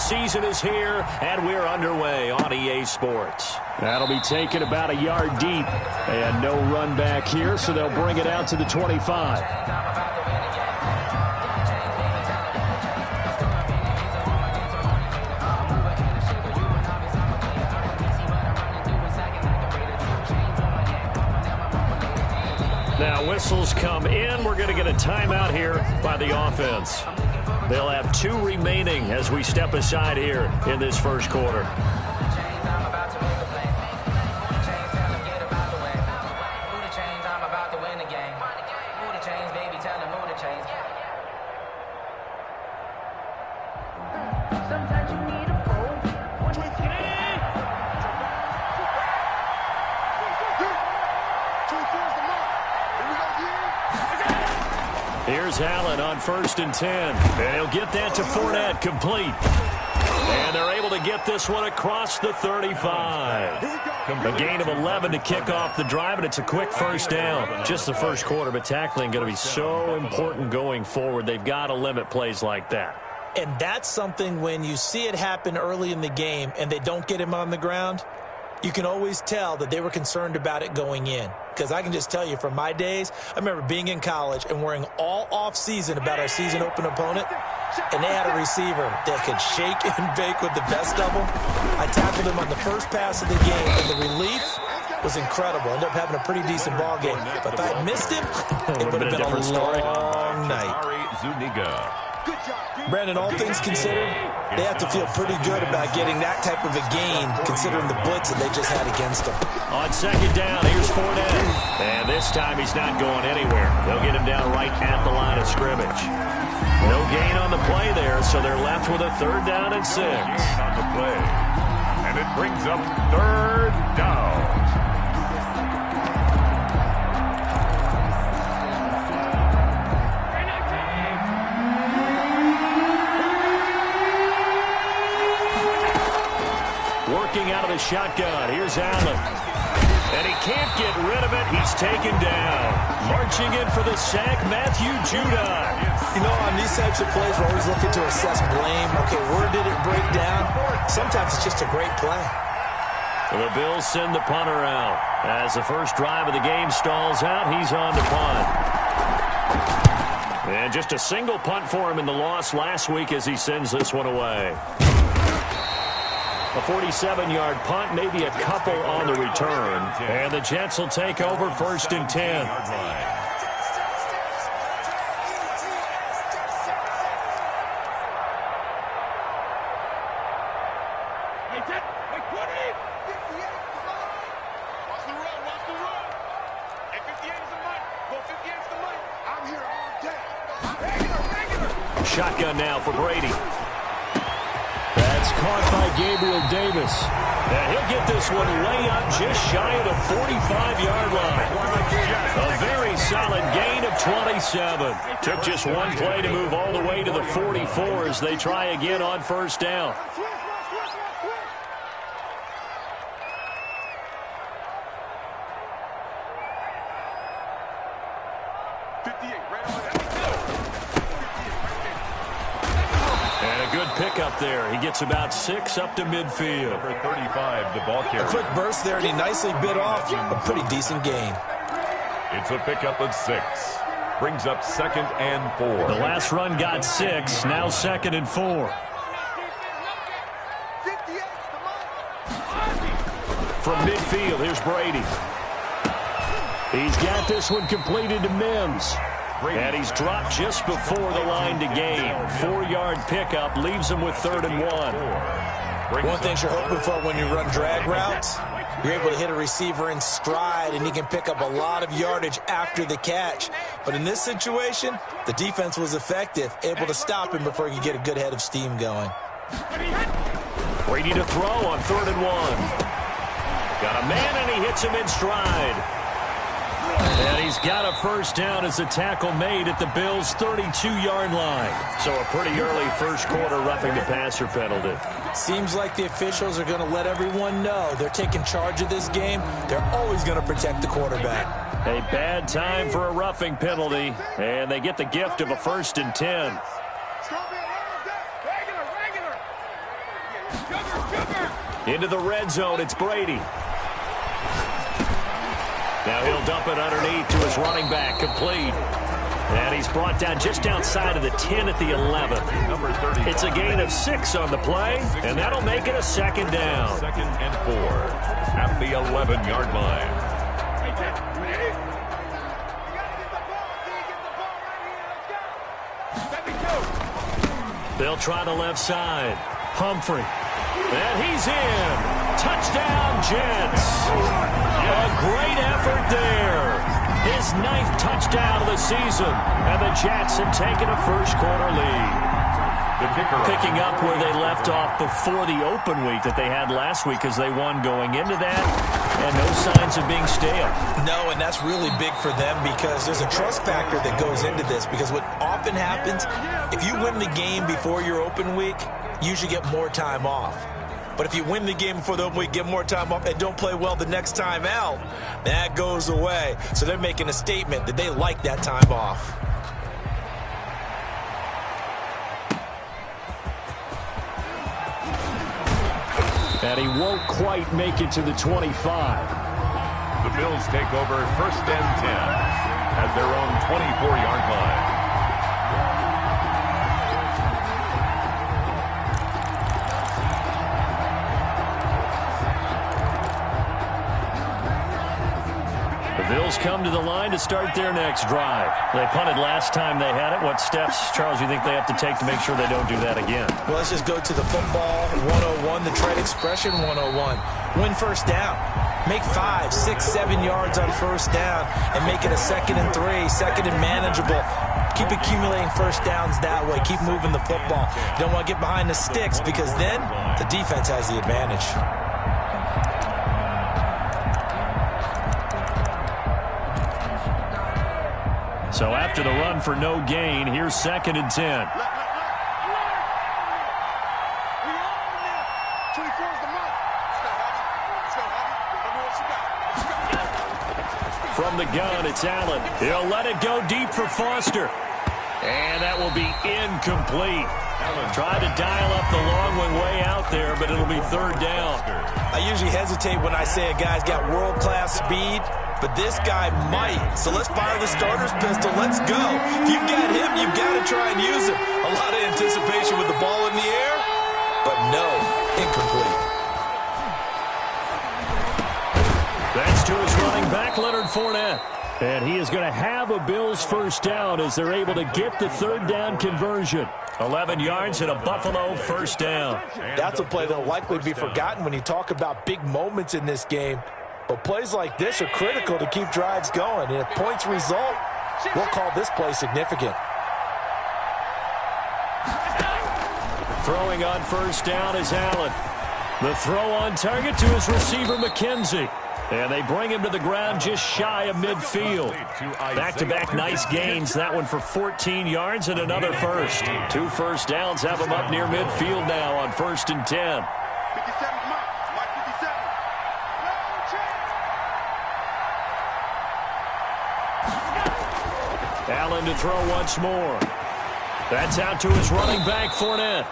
season is here, and we're underway on EA Sports. That'll be taken about a yard deep, and no run back here, so they'll bring it out to the 25. Now whistles come in. We're going to get a timeout here by the offense. They'll have 2 remaining as we step aside here in this first quarter. Here's Allen on 1st and 10. And he'll get that to Fournette, complete. And they're able to get this one across the 35. A gain of 11 to kick off the drive, and it's a quick first down. Just the first quarter, but tackling going to be so important going forward. They've got to limit plays like that. And that's something when you see it happen early in the game and they don't get him on the ground, you can always tell that they were concerned about it going in. Because I can just tell you from my days, I remember being in college and worrying all off-season about our season open opponent, and they had a receiver that could shake and bake with the best of them. I tackled him on the first pass of the game, and the relief was incredible. Ended up having a pretty decent ball game. But if I had missed him, it would have been a long night. Brandon, all things considered, they have to feel pretty good about getting that type of a gain, considering the blitz that they just had against them. On second down, here's Fournette. And this time he's not going anywhere. They'll get him down right at the line of scrimmage. No gain on the play there, so they're left with a 3rd down and 6. On the play. And it brings up 3rd down. Working out of the shotgun. Here's Allen. And he can't get rid of it. He's taken down. Marching in for the sack, Matthew Judon. You know, on these types of plays, we're always looking to assess blame. Okay, where did it break down? Sometimes it's just a great play. So the Bills send the punter out. As the first drive of the game stalls out, he's on to punt. And just a single punt for him in the loss last week as he sends this one away. A 47-yard punt, maybe a couple on the return. And the Jets will take over 1st and 10. Shotgun now for Brady. That's caught by Gabriel Davis. And he'll get this one way up just shy of the 45-yard line. A very solid gain of 27. Took just one play to move all the way to the 44 as they try again on 1st down. Pickup there. He gets about 6 up to midfield. Number 35, the ball carrier. A quick burst there, and he nicely bit off a pretty decent gain. It's a pickup of 6. Brings up 2nd and 4. The last run got 6. Now 2nd and 4. From midfield, here's Brady. He's got this one completed to Mims. And he's dropped just before the line to gain. 4-yard pickup leaves him with 3rd and 1. One thing you're hoping for when you run drag routes, you're able to hit a receiver in stride, and he can pick up a lot of yardage after the catch. But in this situation, the defense was effective, able to stop him before he could get a good head of steam going. Brady to throw on 3rd and 1. Got a man, and he hits him in stride. And he's got a first down as the tackle made at the Bills' 32-yard line. So a pretty early first quarter roughing the passer penalty. Seems like the officials are going to let everyone know they're taking charge of this game. They're always going to protect the quarterback. A bad time for a roughing penalty, and they get the gift of a 1st and 10. Into the red zone, it's Brady. Now he'll dump it underneath to his running back, complete. And he's brought down just outside of the 10 at the 11. It's a gain of 6 on the play, and that'll make it a second down. 2nd and 4 at the 11-yard line. They'll try the left side. Humphrey. And he's in. Touchdown, Jets. A great effort there. His 9th touchdown of the season. And the Jets have taken a first-quarter lead. Picking up where they left off before the open week that they had last week as they won going into that. And no signs of being stale. No, and that's really big for them because there's a trust factor that goes into this. Because what often happens, if you win the game before your open week, you usually get more time off. But if you win the game before the open week, get more time off, and don't play well the next time out, that goes away. So they're making a statement that they like that time off. And he won't quite make it to the 25. The Bills take over 1st and 10 at their own 24-yard line. The Bills come to the line to start their next drive. They punted last time they had it. What steps, Charles, you think they have to take to make sure they don't do that again? Well, let's just go to the football 101, the trade expression 101. Win first down. Make 5, 6, 7 yards on first down and make it a 2nd and 3, 2nd and manageable. Keep accumulating first downs that way. Keep moving the football. You don't want to get behind the sticks because then the defense has the advantage. So after the run for no gain, here's 2nd and 10. From the gun, it's Allen. He'll let it go deep for Foster. And that will be incomplete. Allen tried to dial up the long one way out there, but it'll be 3rd down. I usually hesitate when I say a guy's got world-class speed, but this guy might. So let's fire the starter's pistol. Let's go. If you've got him, you've got to try and use him. A lot of anticipation with the ball in the air, but no, incomplete. That's to his running back, Leonard Fournette. And he is going to have a Bills first down as they're able to get the 3rd down conversion. 11 yards and a Buffalo first down. That's a play that will likely be forgotten when you talk about big moments in this game. But plays like this are critical to keep drives going. And if points result, we'll call this play significant. Throwing on first down is Allen. The throw on target to his receiver, McKenzie. And they bring him to the ground just shy of midfield. Back-to-back nice gains. That one for 14 yards and another first. 2 first downs have him up near midfield now on 1st and 10. Allen to throw once more. That's out to his running back, Fournette.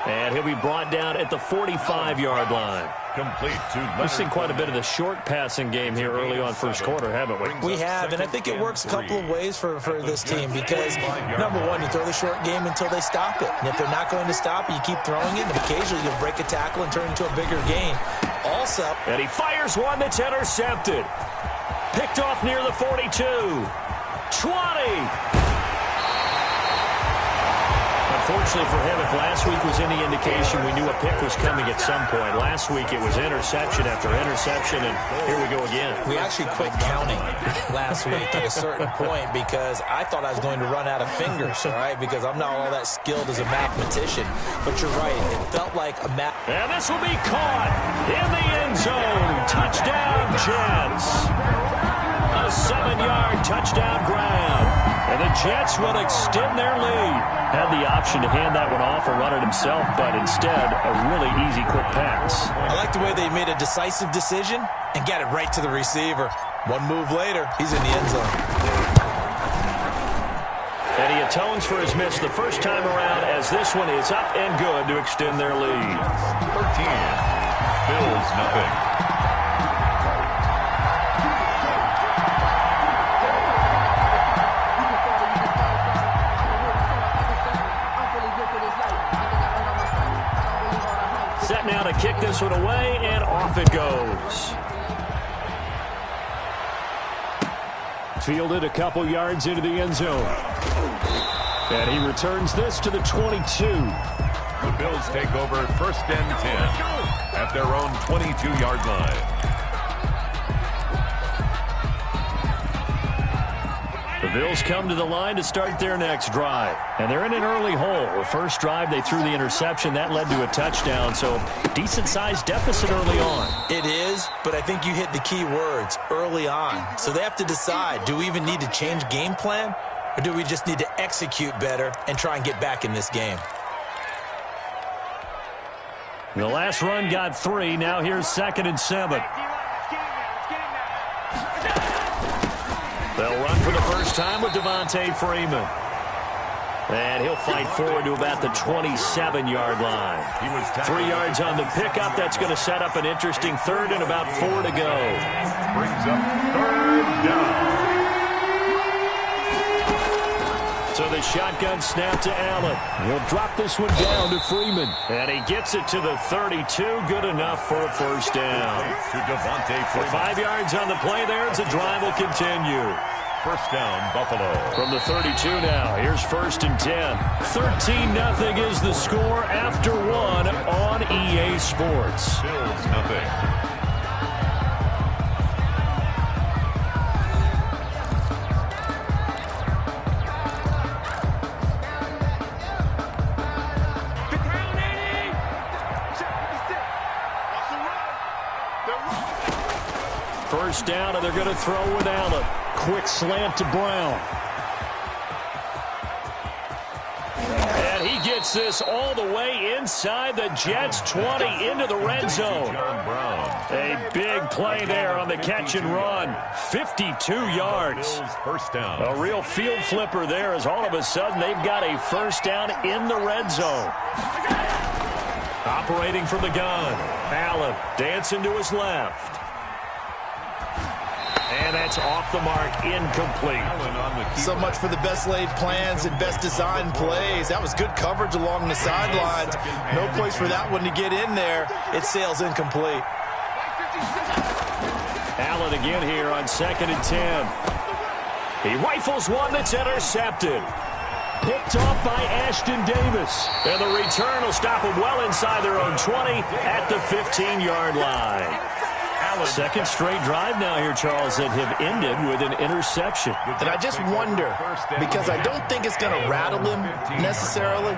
And he'll be brought down at the 45-yard line. Complete to We've seen quite a bit of the short passing game here early on first quarter, haven't we? We have, and I think it works a couple of ways for this team because, number one, you throw the short game until they stop it. And if they're not going to stop it, you keep throwing it, and occasionally you'll break a tackle and turn it into a bigger gain. Also, and he fires one that's intercepted. Picked off near the 42. 20. Unfortunately for him, if last week was any indication, we knew a pick was coming at some point. Last week it was interception after interception, and here we go again. We actually quit counting last week at a certain point because I thought I was going to run out of fingers, all right, because I'm not all that skilled as a mathematician. But you're right, it felt like a math. And this will be caught in the end zone. Touchdown, Jets. A 7-yard touchdown grab. And the Jets will extend their lead. Had the option to hand that one off or run it himself, but instead, a really easy, quick pass. I like the way they made a decisive decision and got it right to the receiver. One move later, he's in the end zone. And he atones for his miss the first time around as this one is up and good to extend their lead. 13. Bills nothing. Set now to kick this one away, and off it goes. Fielded a couple yards into the end zone. And he returns this to the 22. The Bills take over 1st and 10 at their own 22-yard line. The Bills come to the line to start their next drive. And they're in an early hole. The first drive, they threw the interception. That led to a touchdown. So decent-sized deficit early on. It is, but I think you hit the key words, early on. So they have to decide, do we even need to change game plan? Or do we just need to execute better and try and get back in this game? The last run got 3. Now here's 2nd and 7. They'll run for the first time with Devontae Freeman. And he'll fight forward to about the 27-yard line. 3 yards on the pickup. That's going to set up an interesting 3rd and about 4 to go. Brings up 3rd down. So the shotgun snap to Allen. He'll drop this one down to Freeman. And he gets it to the 32. Good enough for a first down. To Devontae Freeman. 5 yards on the play there as the drive will continue. First down, Buffalo. From the 32 now, here's 1st and 10. 13-0 is the score after 1 on EA Sports. Bills nothing. First down, and they're going to throw with Allen. Quick slant to Brown. And he gets this all the way inside the Jets' 20 into the red zone. John Brown. A big play there on the catch and run. 52 yards. Bills first down. A real field flipper there as all of a sudden they've got a first down in the red zone. Operating from the gun. Allen dancing to his left. And that's off the mark, incomplete. So much for the best laid plans and best designed plays. That was good coverage along the sidelines. No place for that one to get in there. It sails incomplete. Allen again here on 2nd and 10. He rifles one that's intercepted. Picked off by Ashton Davis. And the return will stop them well inside their own 20 at the 15-yard line. Second straight drive now here, Charles, that have ended with an interception. And I just wonder, because I don't think it's going to rattle him necessarily,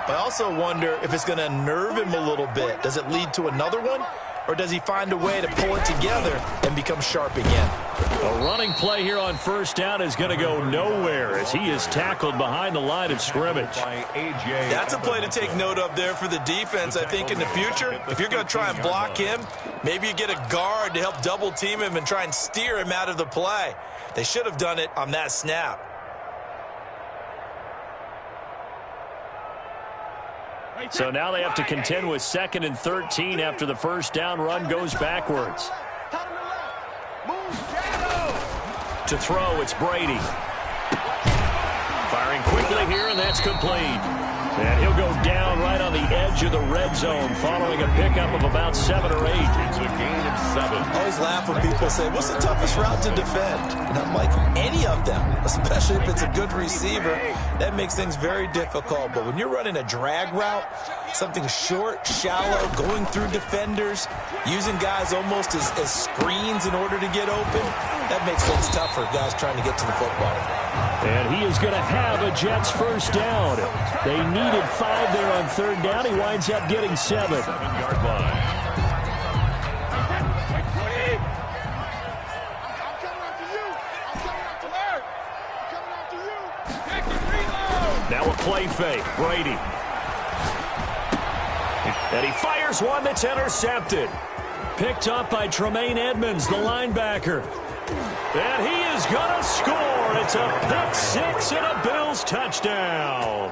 but I also wonder if it's going to nerve him a little bit. Does it lead to another one? Or does he find a way to pull it together and become sharp again? A running play here on first down is going to go nowhere as he is tackled behind the line of scrimmage. That's a play to take note of there for the defense, I think, in the future. If you're going to try and block him, maybe you get a guard to help double team him and try and steer him out of the play. They should have done it on that snap. So now they have to contend with 2nd and 13 after the first down run goes backwards. To throw, it's Brady. Firing quickly here, and that's complete. And he'll go down right on the edge of the red zone following a pickup of about 7 or 8. It's a gain of 7. I always laugh when people say, what's the toughest route to defend? And I'm like, any of them, especially if it's a good receiver. That makes things very difficult. But when you're running a drag route, something short, shallow, going through defenders, using guys almost as screens in order to get open, that makes things tough for guys trying to get to the football. And he is going to have a Jets first down. They needed 5 there on 3rd down. He winds up getting 7. 7-yard line. Now a play fake. Brady. And he fires one that's intercepted. Picked up by Tremaine Edmonds, the linebacker. And he is going to score. It's a pick-6 and a Bills touchdown.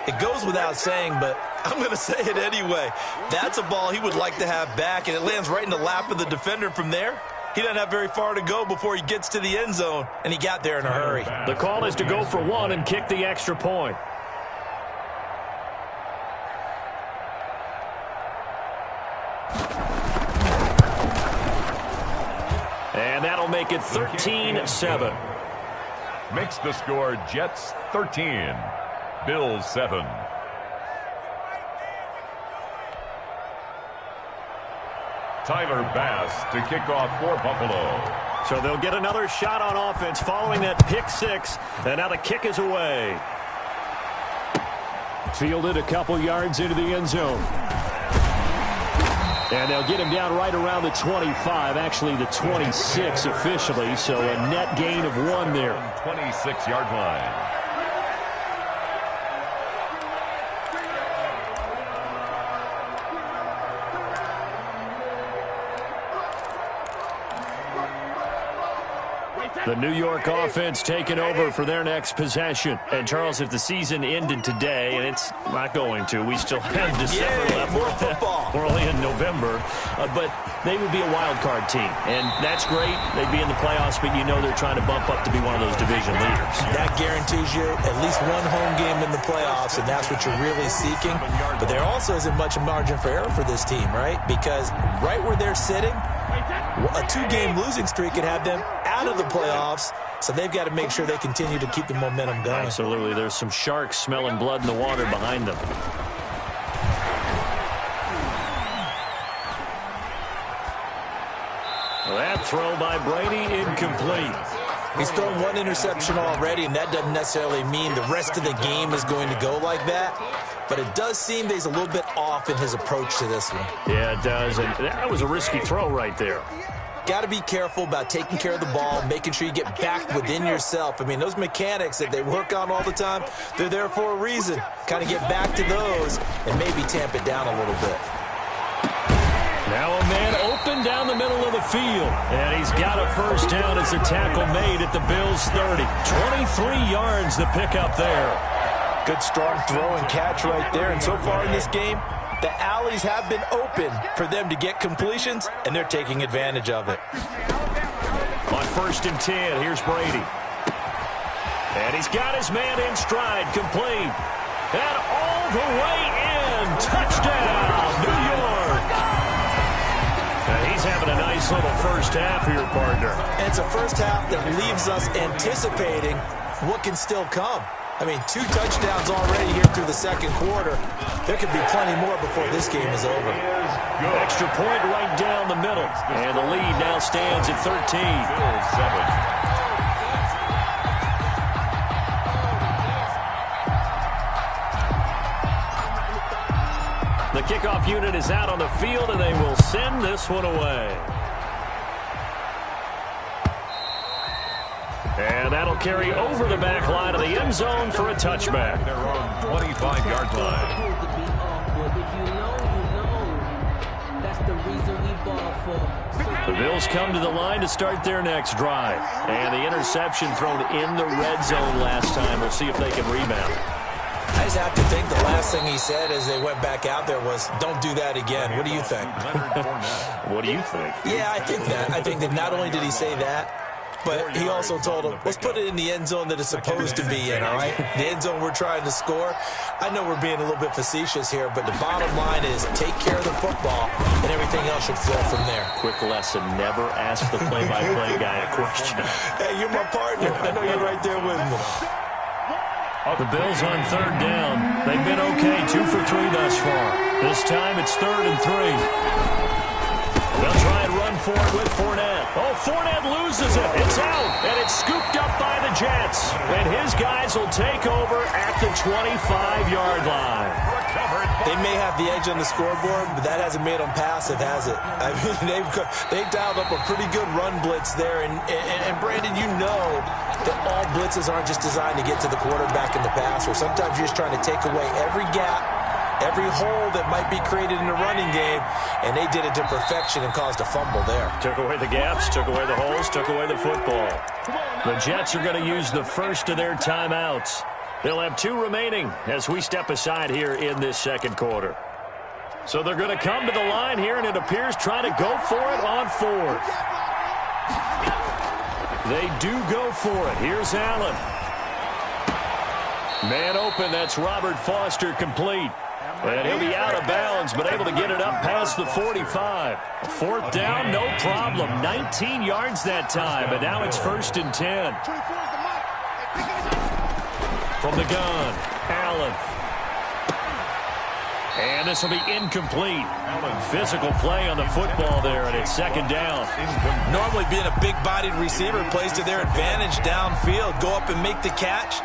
It goes without saying, but I'm going to say it anyway. That's a ball he would like to have back, and it lands right in the lap of the defender from there. He doesn't have very far to go before he gets to the end zone, and he got there in a hurry. The call is to go for one and kick the extra point. And that'll make it 13-7. Makes the score Jets 13, Bills 7. Tyler Bass to kick off for Buffalo. So they'll get another shot on offense following that pick-6, and now the kick is away. Fielded a couple yards into the end zone. And they'll get him down right around the 25, actually the 26 officially, so a net gain of 1 there. 26-yard line. The New York offense taking over for their next possession. And, Charles, if the season ended today, and it's not going to, we still have December left. More football. We're only in November. But they would be a wild card team. And that's great. They'd be in the playoffs, but you know they're trying to bump up to be one of those division leaders. That guarantees you at least one home game in the playoffs, and that's what you're really seeking. But there also isn't much margin for error for this team, right? Because right where they're sitting, a 2-game losing streak could have them out of the playoffs, so they've got to make sure they continue to keep the momentum going. Absolutely. There's some sharks smelling blood in the water behind them. That throw by Brady incomplete. He's thrown 1 interception already, and that doesn't necessarily mean the rest of the game is going to go like that. But it does seem that he's a little bit off in his approach to this one. Yeah, it does. And that was a risky throw right there. Got to be careful about taking care of the ball, making sure you get back within yourself. I mean, those mechanics that they work on all the time, they're there for a reason. Kind of get back to those and maybe tamp it down a little bit. Now a man open down the middle of the field. And he's got a first down as the tackle made at the Bills' 30. 23 yards the pickup there. Good strong throw and catch right there. And so far in this game, the alleys have been open for them to get completions, and they're taking advantage of it. On 1st and 10, here's Brady. And he's got his man in stride, complete. And all the way in. Touchdown, New York. And he's having a nice little first half here, partner. And it's a first half that leaves us anticipating what can still come. I mean, 2 touchdowns already here through the second quarter. There could be plenty more before this game is over. Extra point right down the middle. And the lead now stands at 13. The kickoff unit is out on the field, and they will send this one away. And that'll carry over the back line of the end zone for a touchback. Their own 25-yard line. The Bills come to the line to start their next drive. And the interception thrown in the red zone last time. We'll see if they can rebound. I just have to think the last thing he said as they went back out there was, don't do that again. What do you think? What do you think? Yeah, I think that. I think that not only did he say that, but he also told him, let's put it in the end zone that it's supposed to be in, all right? The end zone we're trying to score. I know we're being a little bit facetious here, but the bottom line is take care of the football, and everything else should flow from there. Quick lesson, never ask the play-by-play guy a question. Hey, you're my partner. I know you're right there with me. The Bills on 3rd down. They've been okay, 2 for 3 thus far. This time it's 3rd and 3. They'll try and run for it with Fournette. Oh, Fournette loses it. It's out, and it's scooped up by the Jets. And his guys will take over at the 25-yard line. They may have the edge on the scoreboard, but that hasn't made them passive, has it? I mean, they've dialed up a pretty good run blitz there. And Brandon, you know that all blitzes aren't just designed to get to the quarterback in the passer. Sometimes you're just trying to take away every gap, every hole that might be created in the running game, and they did it to perfection and caused a fumble there. Took away the gaps, took away the holes, took away the football. The Jets are going to use the first of their timeouts. They'll have 2 remaining as we step aside here in this second quarter. So they're going to come to the line here, and it appears trying to go for it on 4th. They do go for it. Here's Allen. Man open, that's Robert Foster, complete. And he'll be out of bounds, but able to get it up past the 45. 4th down, no problem. 19 yards that time, and now it's 1st and 10. From the gun, Allen. And this will be incomplete. Physical play on the football there, and it's 2nd down. Normally being a big-bodied receiver plays to their advantage downfield. Go up and make the catch,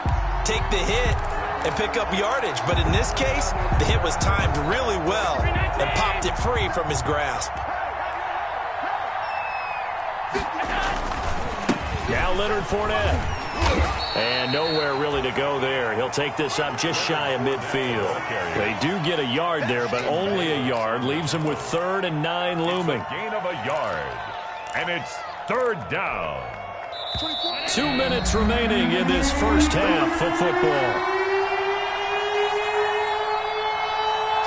take the hit, and pick up yardage. But in this case, the hit was timed really well and popped it free from his grasp. Now Leonard Fournette. And nowhere really to go there. He'll take this up just shy of midfield. They do get a yard there, but only a yard. Leaves them with 3rd and 9 looming. Gain of a yard. And it's 3rd down. 2 minutes remaining in this first half of football.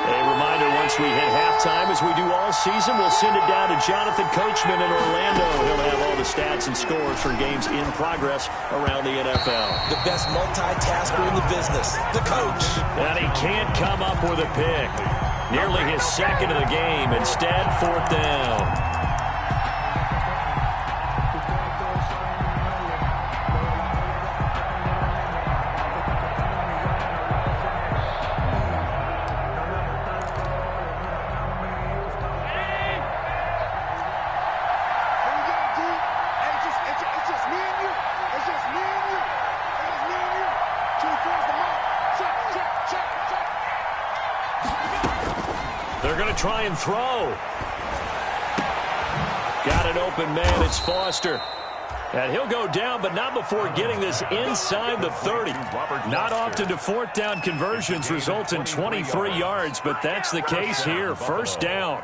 A reminder, once we hit halftime, as we do all season, we'll send it down to Jonathan Coachman in Orlando. He'll have all the stats and scores from games in progress around the NFL. The best multitasker in the business, the coach. And he can't come up with a pick. Nearly his 2nd of the game. Instead, 4th down. Try and throw. Got an open man. It's Foster. And he'll go down, but not before getting this inside the 30. Not often do 4th down conversions result in 23 yards, but that's the case here. 1st down.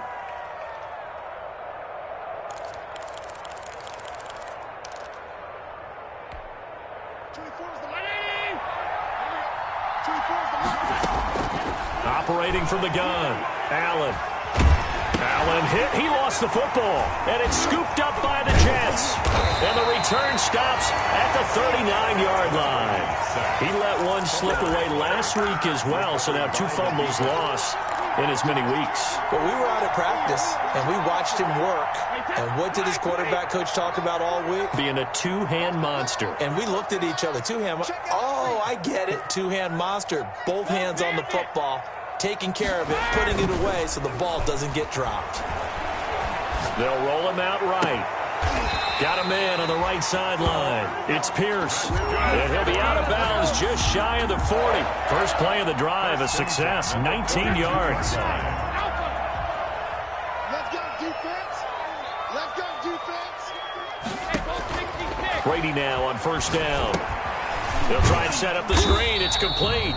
Operating from the gun. Allen hit. He lost the football. And it's scooped up by the Jets. And the return stops at the 39-yard line. He let one slip away last week as well, so now 2 fumbles lost in as many weeks. But we were out at practice, and we watched him work. And what did his quarterback coach talk about all week? Being a 2-hand monster. And we looked at each other. 2-hand. Oh, I get it. 2-hand monster. Both hands on the football. Taking care of it, putting it away so the ball doesn't get dropped. They'll roll him out right. Got a man on the right sideline. It's Pierce. And he'll be out of bounds just shy of the 40. First play of the drive, a success, 19 yards. Let's go, defense. Let's go, defense. Brady now on 1st down. They'll try and set up the screen. It's complete.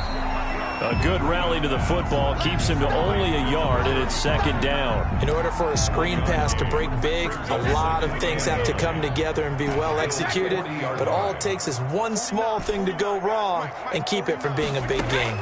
A good rally to the football keeps him to only a yard, and it's 2nd down. In order for a screen pass to break big, a lot of things have to come together and be well executed. But all it takes is one small thing to go wrong and keep it from being a big game.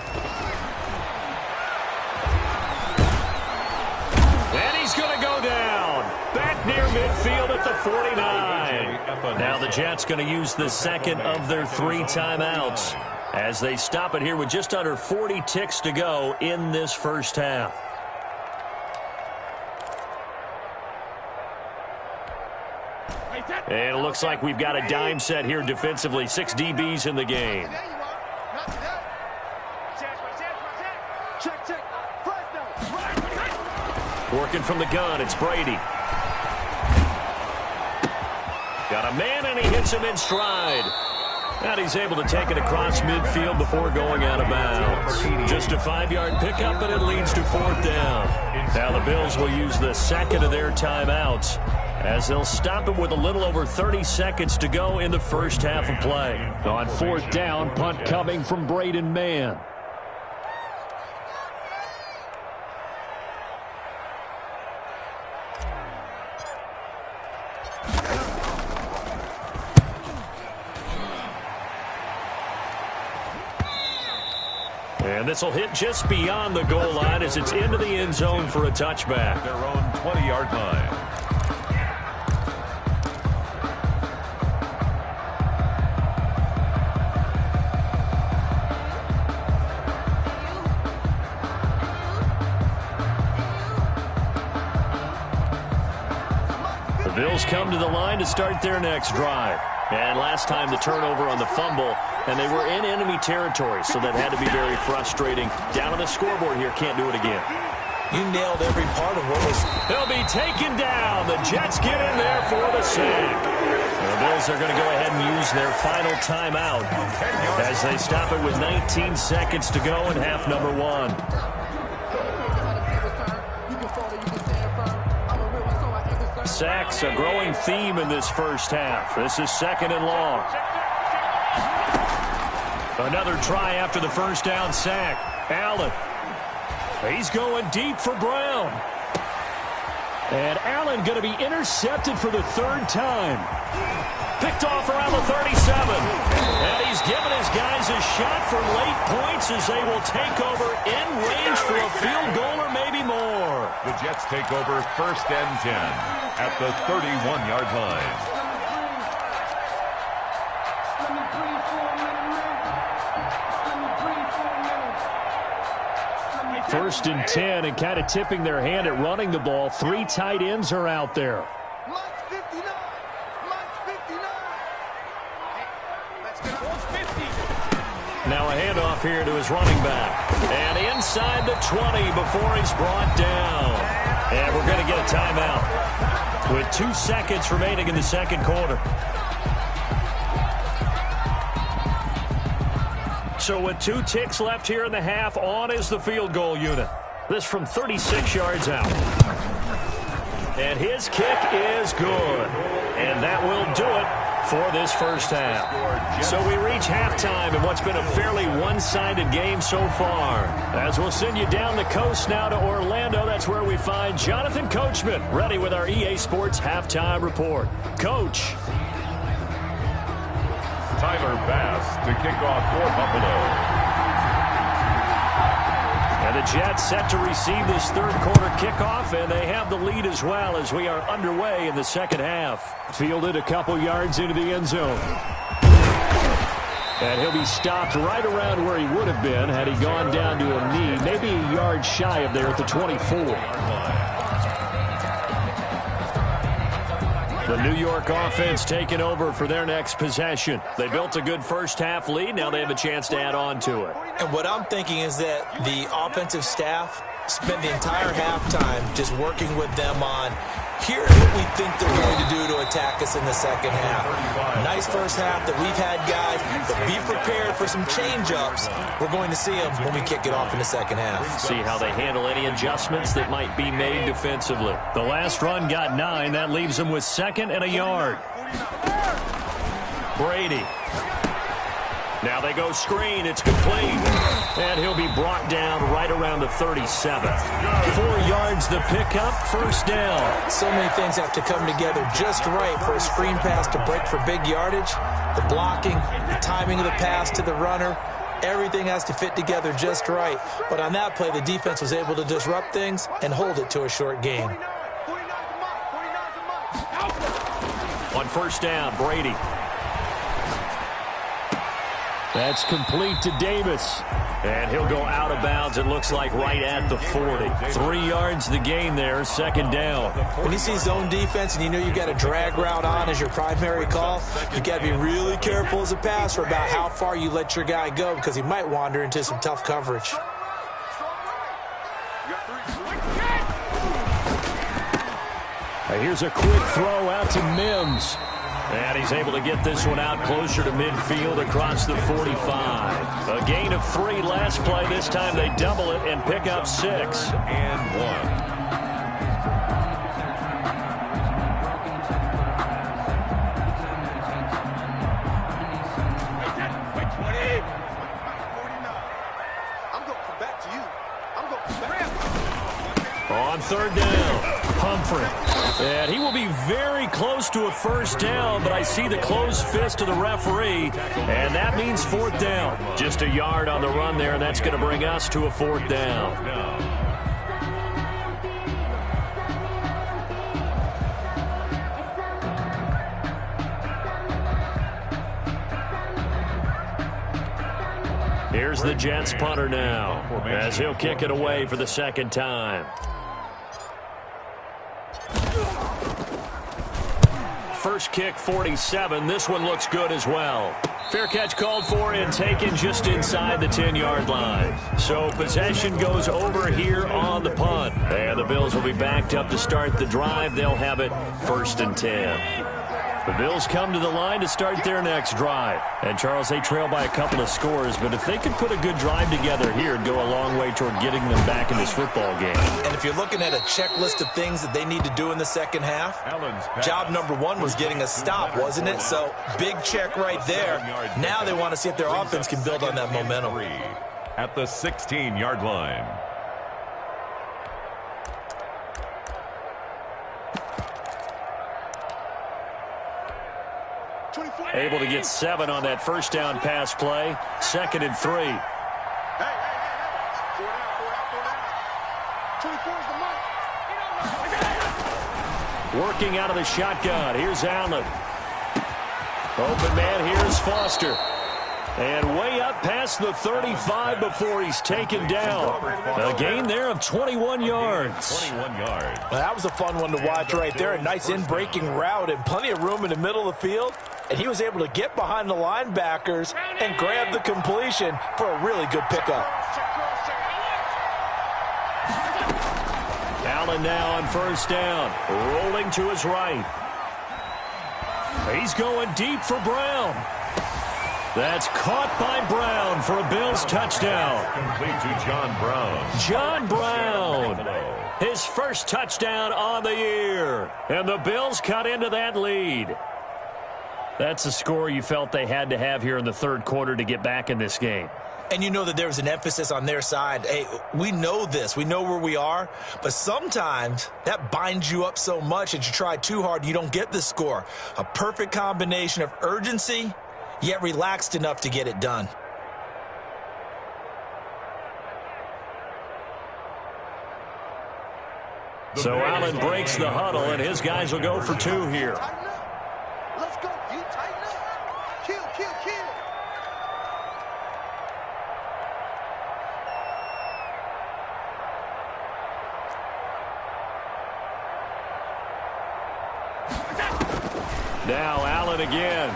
And he's going to go down. Back near midfield at the 49. Now the Jets going to use the 2nd of their 3 timeouts as they stop it here with just under 40 ticks to go in this first half. And it looks like we've got a dime set here defensively. 6 DBs in the game. Working from the gun, it's Brady. Got a man, and he hits him in stride. And he's able to take it across midfield before going out of bounds. Just a 5-yard pickup, and it leads to 4th down. Now the Bills will use the 2nd of their timeouts as they'll stop it with a little over 30 seconds to go in the first half of play. On 4th down, punt coming from Braden Mann. this will hit just beyond the goal line as it's into the end zone for a touchback. Their own 20-yard line. The Bills come to the line to start their next drive. And last time the turnover on the fumble, and they were in enemy territory, so that had to be very frustrating. Down on the scoreboard here, can't do it again. You nailed every part of what was... They'll be taken down. The Jets get in there for the sack. The Bills are going to go ahead and use their final timeout as they stop it with 19 seconds to go in half number 1. Sacks, a growing theme in this first half. This is 2nd and long. Another try after the first down sack. Allen. He's going deep for Brown. And Allen going to be intercepted for the 3rd time. Picked off around the 37. And he's given his guys a shot for late points as they will take over in range for a field goal or maybe more. The Jets take over 1st and 10 at the 31-yard line. 1st and 10, and kind of tipping their hand at running the ball. 3 tight ends are out there. Now a handoff here to his running back. And inside the 20 before he's brought down. And we're going to get a timeout with 2 seconds remaining in the 2nd quarter. So with 2 ticks left here in the half, on is the field goal unit. This from 36 yards out. And his kick is good. And that will do it for this first half. So we reach halftime in what's been a fairly one-sided game so far. As we'll send you down the coast now to Orlando, that's where we find Jonathan Coachman ready with our EA Sports Halftime Report. Coach. Tyler Bass to kick off for Buffalo. And the Jets set to receive this 3rd quarter kickoff, and they have the lead as well as we are underway in the 2nd half. Fielded a couple yards into the end zone. And he'll be stopped right around where he would have been had he gone down to a knee, maybe a yard shy of there at the 24. The New York offense taking over for their next possession. They built a good first half lead. Now they have a chance to add on to it. And what I'm thinking is that the offensive staff spent the entire halftime just working with them on here's what we think they're going to do to attack us in the 2nd half. Nice first half that we've had, guys, but be prepared for some change-ups. We're going to see them when we kick it off in the 2nd half. See how they handle any adjustments that might be made defensively. The last run got 9. That leaves them with 2nd and a yard. Brady. Now they go screen. It's complete. And he'll be brought down right around the 37. 4 yards the pickup, first down. So many things have to come together just right for a screen pass to break for big yardage. The blocking, the timing of the pass to the runner, everything has to fit together just right. But on that play, the defense was able to disrupt things and hold it to a short gain. On first down, Brady. That's complete to Davis. And he'll go out of bounds, it looks like, right at the 40. 3 yards the gain there, 2nd down. When you see zone defense and you know you got a drag route on as your primary call, you got to be really careful as a passer about how far you let your guy go because he might wander into some tough coverage. Here's a quick throw out to Mims. And he's able to get this one out closer to midfield across the 45. A gain of 3 last play. This time they double it and pick up 6. And 1. On third down. Humphrey. And he will be very close to a first down, but I see the closed fist of the referee, and that means fourth down. Just a yard on the run there, and that's going to bring us to a fourth down. Here's the Jets punter now, as he'll kick it away for the second time. First kick, 47. This one looks good as well. Fair catch called for and taken just inside the 10-yard line. So possession goes over here on the punt. And the Bills will be backed up to start the drive. They'll have it 1st and 10. The Bills come to the line to start their next drive. And, Charles, they trail by a couple of scores, but if they could put a good drive together here, it'd go a long way toward getting them back in this football game. And if you're looking at a checklist of things that they need to do in the second half, job number one was getting a stop, wasn't it? So, big check right there. Now they want to see if their offense can build on that momentum. At the 16-yard line. Able to get 7 on that first down pass play. 2nd and 3. Hey. 24 is the mark. Working out of the shotgun. Here's Allen. Open man, here's Foster. And way up past the 35 before he's taken down. A gain there of 21 yards. 21 yards. Well, that was a fun one to watch right there. A nice in-breaking route and plenty of room in the middle of the field. And he was able to get behind the linebackers and grab the completion for a really good pickup. Allen now on first down. Rolling to his right. He's going deep for Brown. That's caught by Brown for a Bills touchdown. Complete to John Brown. John Brown. His first touchdown on the year. And the Bills cut into that lead. That's a score you felt they had to have here in the third quarter to get back in this game. And you know that there was an emphasis on their side. Hey, we know this. We know where we are. But sometimes that binds you up so much that you try too hard, you don't get the score. A perfect combination of urgency, yet relaxed enough to get it done. So Allen breaks the huddle, and his guys will go for 2 here. Let's go, D. Tighten up. Kill. Now Allen again.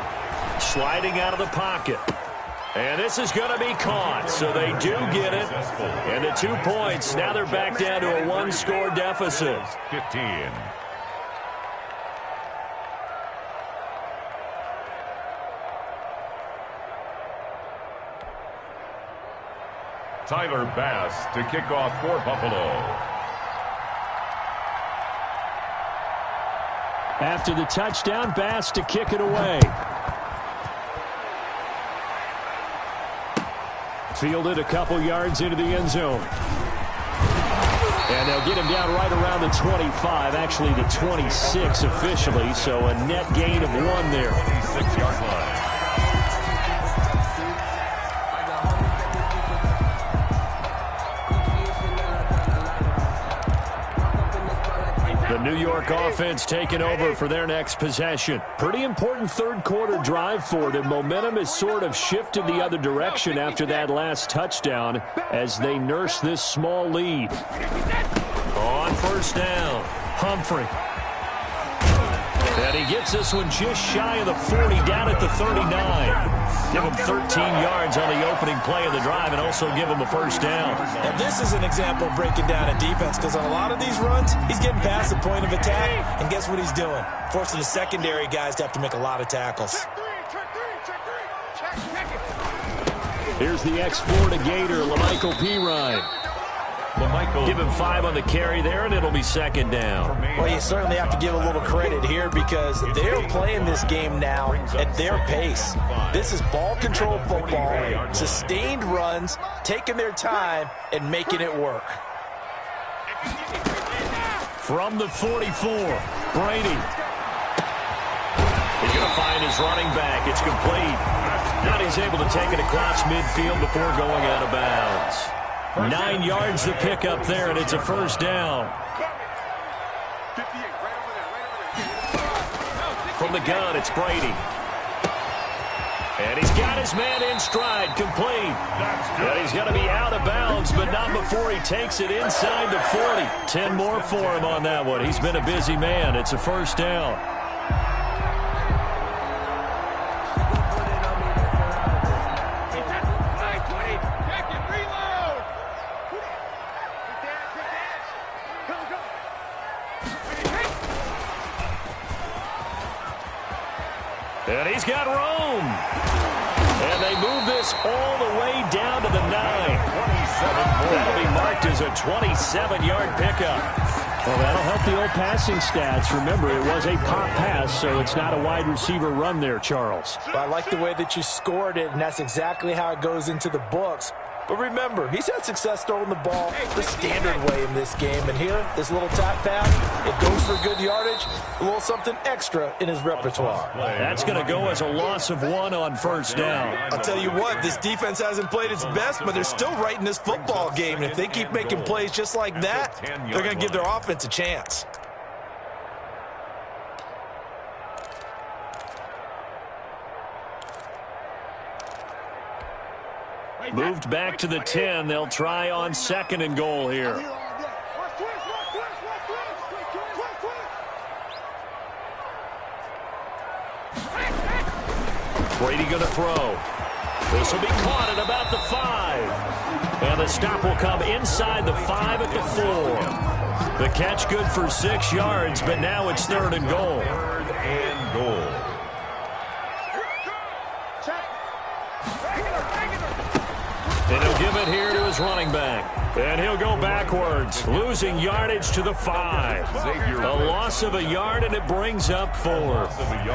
Sliding out of the pocket. And this is going to be caught, so they do get it. And the 2 points, now they're back down to a 1-score deficit. 15. Tyler Bass to kick off for Buffalo. After the touchdown, Bass to kick it away. Fielded a couple yards into the end zone. And they'll get him down right around the 25, actually the 26 officially, so a net gain of 1 there. 26-yard line. The New York offense taking over for their next possession. Pretty important third quarter drive for them. Momentum has sort of shifted the other direction after that last touchdown as they nurse this small lead. On first down, Humphrey. And he gets this one just shy of the 40, down at the 39. Give him 13 yards on the opening play of the drive and also give him a first down. And this is an example of breaking down a defense, because on a lot of these runs, he's getting past the point of attack, and guess what he's doing? Forcing the secondary guys to have to make a lot of tackles. Here's the ex-Florida Gator, Lamichael Pirine. Give him 5 on the carry there, and it'll be second down. Well, you certainly have to give a little credit here because they're playing this game now at their pace. This is ball control football, sustained runs, taking their time, and making it work. From the 44, Brady. He's going to find his running back. It's complete. And he's able to take it across midfield before going out of bounds. 9 yards to pick up there, and it's a first down. From the gun, it's Brady. And he's got his man in stride, complete. And he's going to be out of bounds, but not before he takes it inside the 40. 10 more for him on that one. He's been a busy man. It's a first down. And he's got room. And they move this all the way down to the 9. That'll be marked as a 27-yard pickup. Well, that'll help the old passing stats. Remember, it was a pop pass, so it's not a wide receiver run there, Charles. Well, I like the way that you scored it, and that's exactly how it goes into the books. But remember, he's had success throwing the ball the standard way in this game. And here, this little tap pass, it goes for good yardage, a little something extra in his repertoire. That's going to go as a loss of 1 on first down. I'll tell you what, this defense hasn't played its best, but they're still right in this football game. And if they keep making plays just like that, they're going to give their offense a chance. Moved back to the 10. They'll try on 2nd and goal here. Brady going to throw. This will be caught at about the 5. And the stop will come inside the 5 at the 4. The catch good for 6 yards, but now it's 3rd and goal. 3rd and goal. And he'll give it here to his running back. And he'll go backwards, losing yardage to the 5. A loss of a yard, and it brings up 4.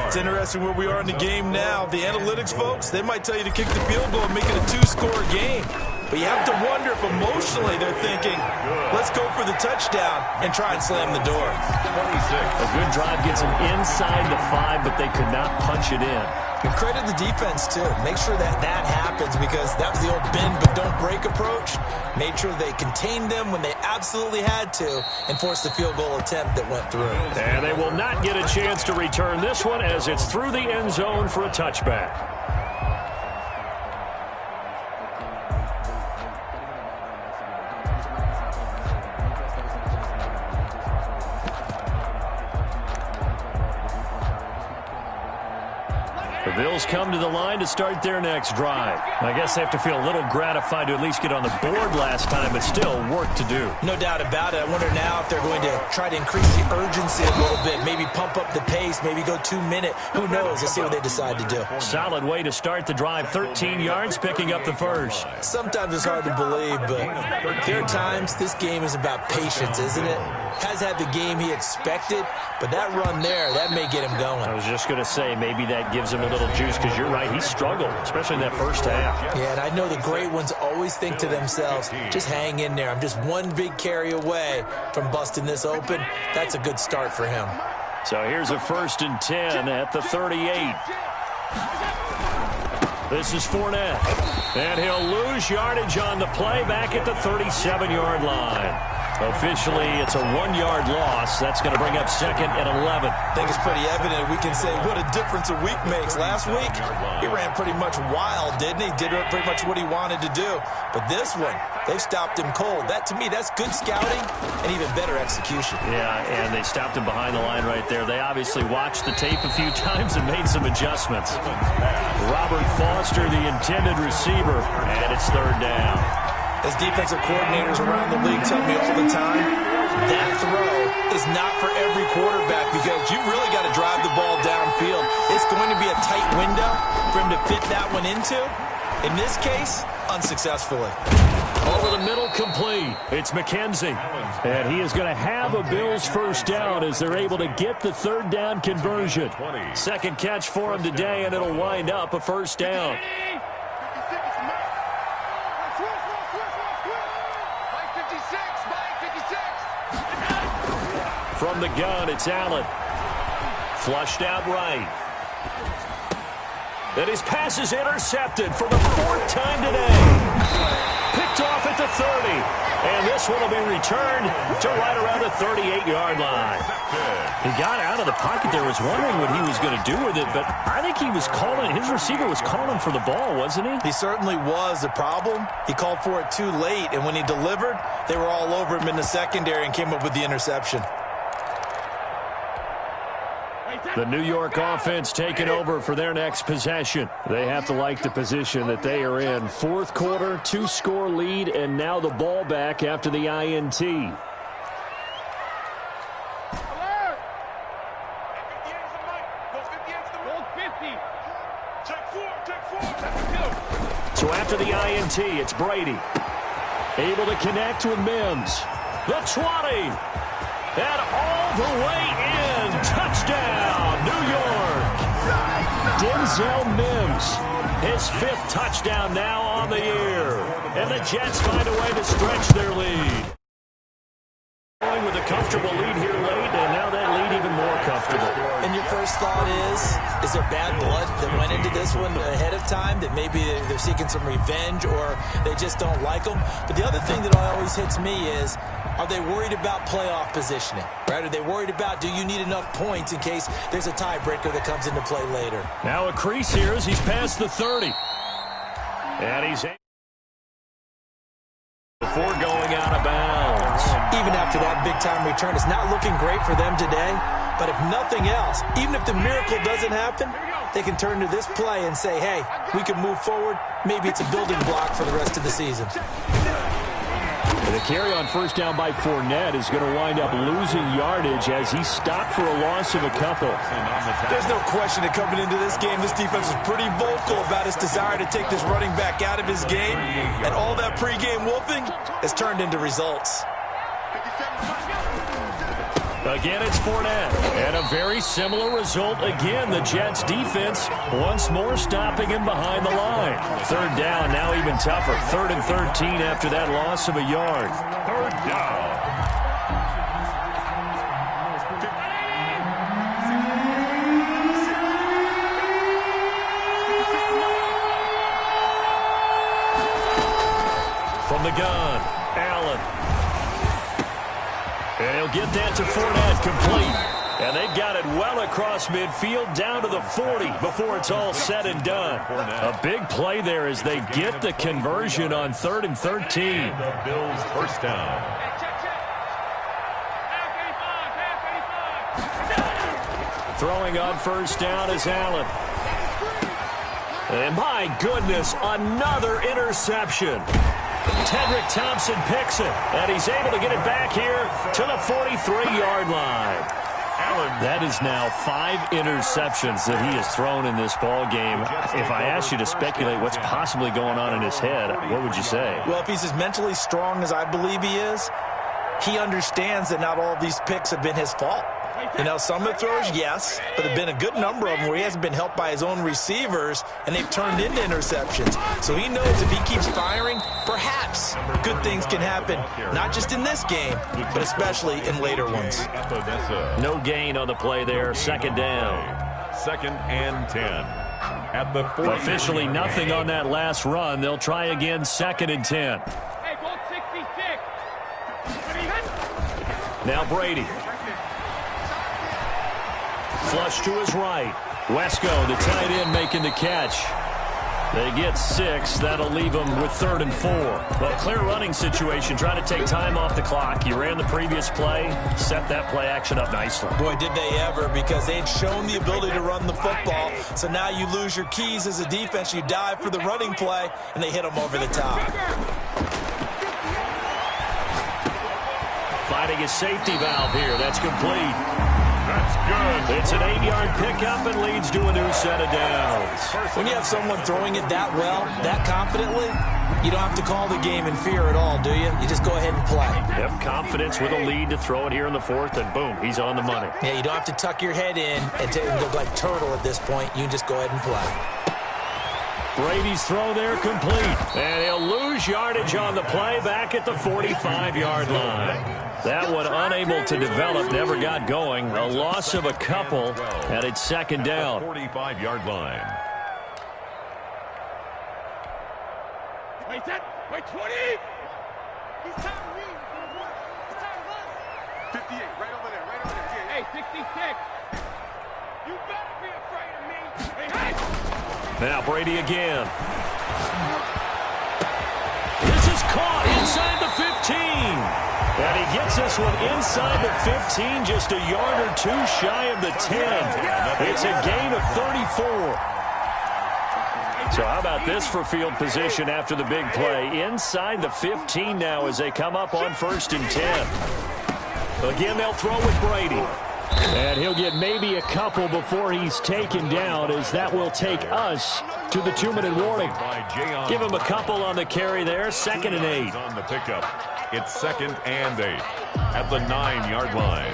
It's interesting where we are in the game now. The analytics folks, they might tell you to kick the field goal and make it a 2-score game. But you have to wonder if emotionally they're thinking, let's go for the touchdown and try and slam the door. 26. A good drive gets them inside the 5, but they could not punch it in. And credit the defense, too. Make sure that that happens, because that was the old bend but don't break approach. Made sure they contained them when they absolutely had to and forced the field goal attempt that went through. And they will not get a chance to return this one as it's through the end zone for a touchback. The Bills come to the line to start their next drive. I guess they have to feel a little gratified to at least get on the board last time, but still work to do. No doubt about it. I wonder now if they're going to try to increase the urgency a little bit, maybe pump up the pace, maybe go 2-minute. Who knows? Let's see what they decide to do. Solid way to start the drive. 13 yards, picking up the first. Sometimes it's hard to believe, but there are times this game is about patience, isn't it? Has had the game he expected, but that run there, that may get him going. I was just going to say, maybe that gives him a little juice, because you're right, he struggled, especially in that first half. Yeah, and I know the great ones always think to themselves, just hang in there. I'm just one big carry away from busting this open. That's a good start for him. So here's a 1st and 10 at the 38. This is Fournette. And he'll lose yardage on the play back at the 37-yard line. Officially, it's a 1-yard loss. That's going to bring up 2nd and 11. I think it's pretty evident. We can say what a difference a week makes. Last week, he ran pretty much wild, didn't he? Did pretty much what he wanted to do. But this one, they've stopped him cold. That, to me, that's good scouting and even better execution. Yeah, and they stopped him behind the line right there. They obviously watched the tape a few times and made some adjustments. Robert Foster, the intended receiver, and it's 3rd down. As defensive coordinators around the league tell me all the time, that throw is not for every quarterback, because you've really got to drive the ball downfield. It's going to be a tight window for him to fit that one into. In this case, unsuccessfully. Over the middle, complete. It's McKenzie. And he is going to have a Bills first down as they're able to get the 3rd down conversion. 2nd catch for him today, and it'll wind up a first down. From the gun, it's Allen. Flushed out right. And his pass is intercepted for the 4th time today. Picked off at the 30. And this one will be returned to right around the 38-yard line. He got out of the pocket there, was wondering what he was going to do with it, but I think he was calling, his receiver was calling for the ball, wasn't he? He certainly was. The problem, he called for it too late, and when he delivered, they were all over him in the secondary and came up with the interception. The New York offense taking over for their next possession. They have to like the position that they are in. 4th quarter, 2-score lead, and now the ball back after the INT. So after the INT, it's Brady. Able to connect with Mims. The 20. And all the way in. Touchdown, New York. Denzel Mims. His 5th touchdown now on the year. And the Jets find a way to stretch their lead. Going with a comfortable lead here late, and now that lead even more comfortable. And your first thought is there bad blood that went into this one ahead of time, that maybe they're seeking some revenge or they just don't like them? But the other thing that always hits me is, are they worried about playoff positioning? Right? Are they worried about, do you need enough points in case there's a tiebreaker that comes into play later? Now a crease here as he's past the 30. And he's before going out of bounds. Even after that big-time return, it's not looking great for them today. But if nothing else, even if the miracle doesn't happen, they can turn to this play and say, hey, we can move forward. Maybe it's a building block for the rest of the season. The carry on first down by Fournette is going to wind up losing yardage as he stopped for a loss of a couple. There's no question that coming into this game, this defense was pretty vocal about its desire to take this running back out of his game. And all that pregame wolfing has turned into results. Again, it's Fournette. And a very similar result. Again, the Jets defense once more stopping him behind the line. 3rd down, now even tougher. 3rd and 13 after that loss of a yard. 3rd down. From the gun, Allen. And he'll get that to Fournette, complete. And they've got it well across midfield down to the 40 before it's all said and done. A big play there as they get the conversion on 3rd and 13. The Bills' first down. Throwing on first down is Allen. And my goodness, another interception. Tedrick Thompson picks it, and he's able to get it back here to the 43-yard line. That is now 5 interceptions that he has thrown in this ball game. If I asked you to speculate what's possibly going on in his head, what would you say? Well, if he's as mentally strong as I believe he is, he understands that not all of these picks have been his fault. You know, some of the throws, yes, but there have been a good number of them where he hasn't been helped by his own receivers, and they've turned into interceptions. So he knows if he keeps firing, perhaps good things can happen, not just in this game, but especially in later ones. No gain on the play there, 2nd down. 2nd and 10. At the 40. Officially nothing on that last run. They'll try again, 2nd and 10. Hey, go 66. Now Brady. Flush to his right. Wesco, the tight end, making the catch. They get 6. That'll leave them with 3rd and 4. Well, clear running situation. Trying to take time off the clock. You ran the previous play. Set that play action up nicely. Boy, did they ever, because they'd shown the ability to run the football. So now you lose your keys as a defense. You dive for the running play, and they hit them over the top. Finding his safety valve here. That's complete. That's good. It's an 8-yard pickup and leads to a new set of downs. When you have someone throwing it that well, that confidently, you don't have to call the game in fear at all, do you? You just go ahead and play. Yep, confidence with a lead to throw it here in the 4th, and boom, he's on the money. Yeah, you don't have to tuck your head in and go like turtle at this point. You can just go ahead and play. Brady's throw there complete. And he'll lose yardage on the play back at the 45-yard line. That one unable to develop, never got going. A loss of a couple, and it's second down. 45-yard line. Wait, 20. He's tired of me. He's tired of us. 58, right over there. Hey, 66. You better be afraid of me. Hey. Now Brady again. This is caught inside the 15. And he gets this one inside the 15, just a yard or two shy of the 10. It's a gain of 34. So how about this for field position after the big play? Inside the 15 now as they come up on 1st and 10. Again, they'll throw with Brady. And he'll get maybe a couple before he's taken down, as that will take us to the 2-minute warning. Give him a couple on the carry there. 2nd and 8. On the pickup. It's 2nd and 8 at the 9-yard line.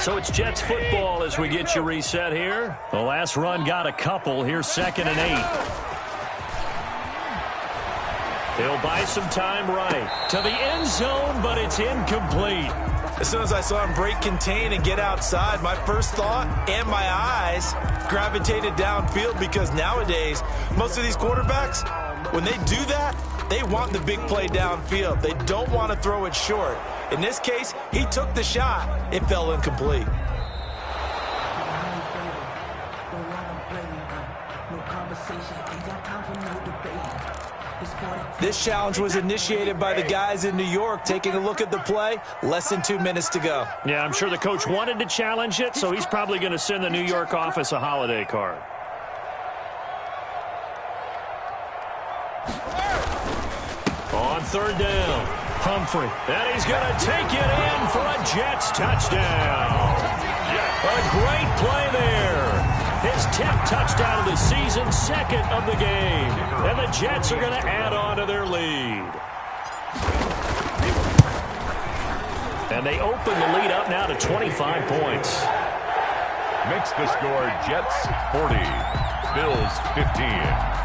So it's Jets football as we get you reset here. The last run got a couple. Here's 2nd and 8. He'll buy some time right to the end zone, but it's incomplete. As soon as I saw him break contain and get outside, my first thought and my eyes gravitated downfield, because nowadays, most of these quarterbacks, when they do that, they want the big play downfield. They don't want to throw it short. In this case, he took the shot. It fell incomplete. This challenge was initiated by the guys in New York. Taking a look at the play, less than 2 minutes to go. Yeah, I'm sure the coach wanted to challenge it, so he's probably going to send the New York office a holiday card. On 3rd down, Humphrey. And he's going to take it in for a Jets touchdown. A great play there. His 10th touchdown of the season, 2nd of the game. And the Jets are going to add on to their lead. And they open the lead up now to 25 points. Makes the score Jets 40, Bills 15.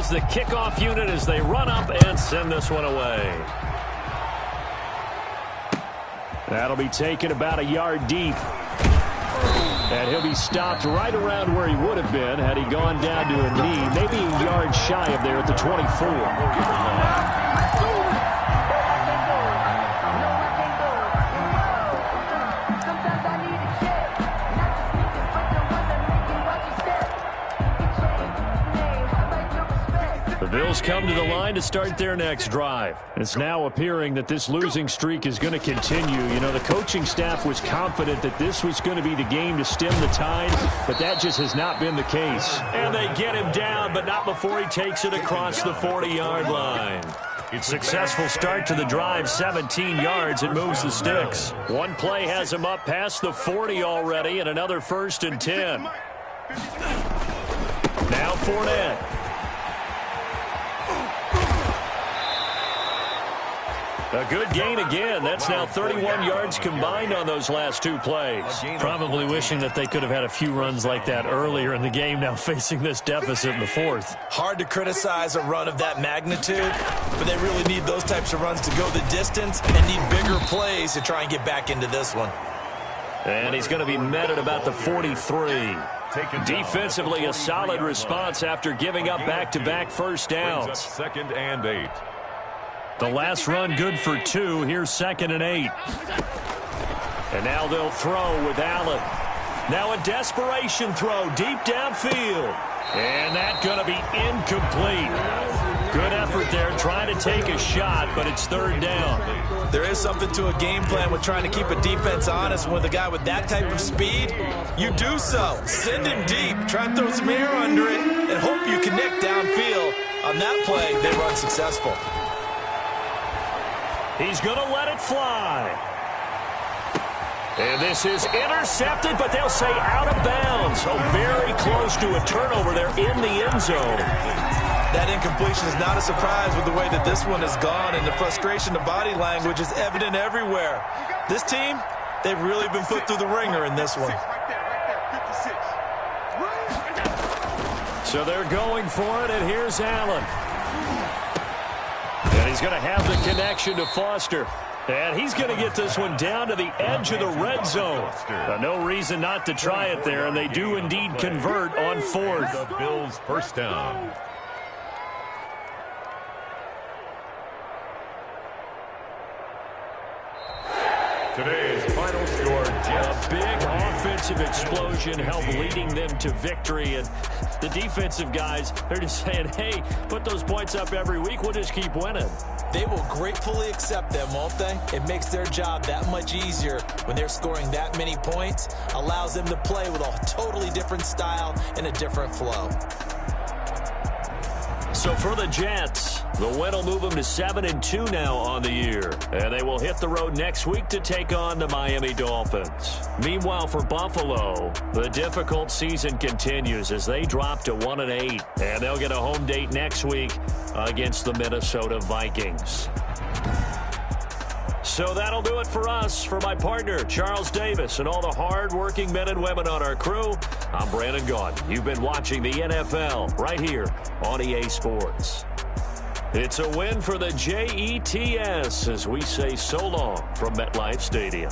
The kickoff unit as they run up and send this one away. That'll be taken about a yard deep. And he'll be stopped right around where he would have been had he gone down to a knee, maybe a yard shy of there at the 24. The Bills come to the line to start their next drive. It's now appearing that this losing streak is going to continue. You know, the coaching staff was confident that this was going to be the game to stem the tide, but that just has not been the case. And they get him down, but not before he takes it across the 40-yard line. Successful start to the drive, 17 yards. It moves the sticks. One play has him up past the 40 already, and another 1st and 10. Now Fournette. A good gain again. That's now 31 yards combined on those last 2 plays. Probably wishing that they could have had a few runs like that earlier in the game, now facing this deficit in the 4th. Hard to criticize a run of that magnitude, but they really need those types of runs to go the distance and need bigger plays to try and get back into this one. And he's going to be met at about the 43. Defensively, a solid response after giving up back-to-back first downs. 2nd and 8. The last run good for 2. Here's 2nd and 8. And now they'll throw with Allen. Now a desperation throw deep downfield. And that's going to be incomplete. Good effort there trying to take a shot, but it's 3rd down. There is something to a game plan with trying to keep a defense honest. And with a guy with that type of speed, you do so. Send him deep. Try and throw some air under it and hope you connect downfield. On that play, they run successful. He's going to let it fly. And this is intercepted, but they'll say out of bounds. So very close to a turnover there in the end zone. That incompletion is not a surprise with the way that this one has gone, and the frustration, the body language is evident everywhere. This team, they've really been put through the ringer in this one. So they're going for it, and here's Allen. And he's going to have the connection to Foster. And he's going to get this one down to the edge of the red zone. No reason not to try it there, and they do indeed convert on fourth. The Bills' first down. Today's final score, a big offensive explosion helped leading them to victory. And the defensive guys, they're just saying, hey, put those points up every week. We'll just keep winning. They will gratefully accept them, won't they? It makes their job that much easier when they're scoring that many points. Allows them to play with a totally different style and a different flow. So for the Jets, the win will move them to 7-2 now on the year. And they will hit the road next week to take on the Miami Dolphins. Meanwhile, for Buffalo, the difficult season continues as they drop to 1-8. And they'll get a home date next week against the Minnesota Vikings. So that'll do it for us. For my partner, Charles Davis, and all the hard-working men and women on our crew, I'm Brandon Gaudin. You've been watching the NFL right here on EA Sports. It's a win for the Jets as we say so long from MetLife Stadium.